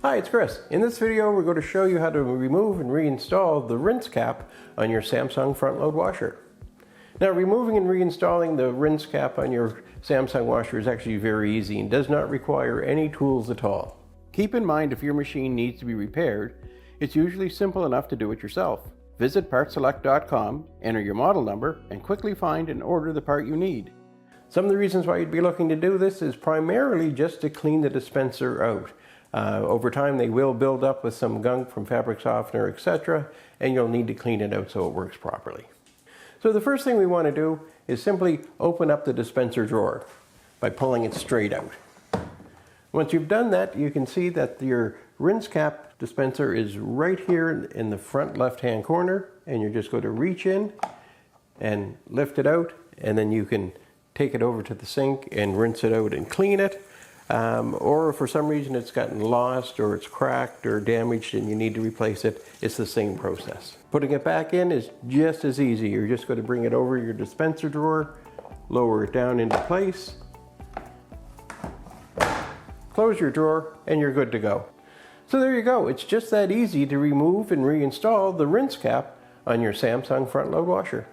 Hi, it's Chris. In this video we're going to show you how to remove and reinstall the rinse cap on your Samsung front load washer. Now, removing and reinstalling the rinse cap on your Samsung washer is actually very easy and does not require any tools at all. Keep in mind, if your machine needs to be repaired, it's usually simple enough to do it yourself. Visit PartSelect.com, enter your model number, and quickly find and order the part you need. Some of the reasons why you'd be looking to do this is primarily just to clean the dispenser out. Over time they will build up with some gunk from fabric softener, etc., and you'll need to clean it out so it works properly. So the first thing we want to do is simply open up the dispenser drawer by pulling it straight out. Once you've done that, you can see that your rinse cap dispenser is right here in the front left-hand corner, and you're just going to reach in and lift it out, and then you can take it over to the sink and rinse it out and clean it. Or if for some reason it's gotten lost or it's cracked or damaged and you need to replace it, it's the same process. Putting it back in is just as easy. You're just going to bring it over your dispenser drawer, lower it down into place, close your drawer, and you're good to go. So there you go. It's just that easy to remove and reinstall the rinse cap on your Samsung front load washer.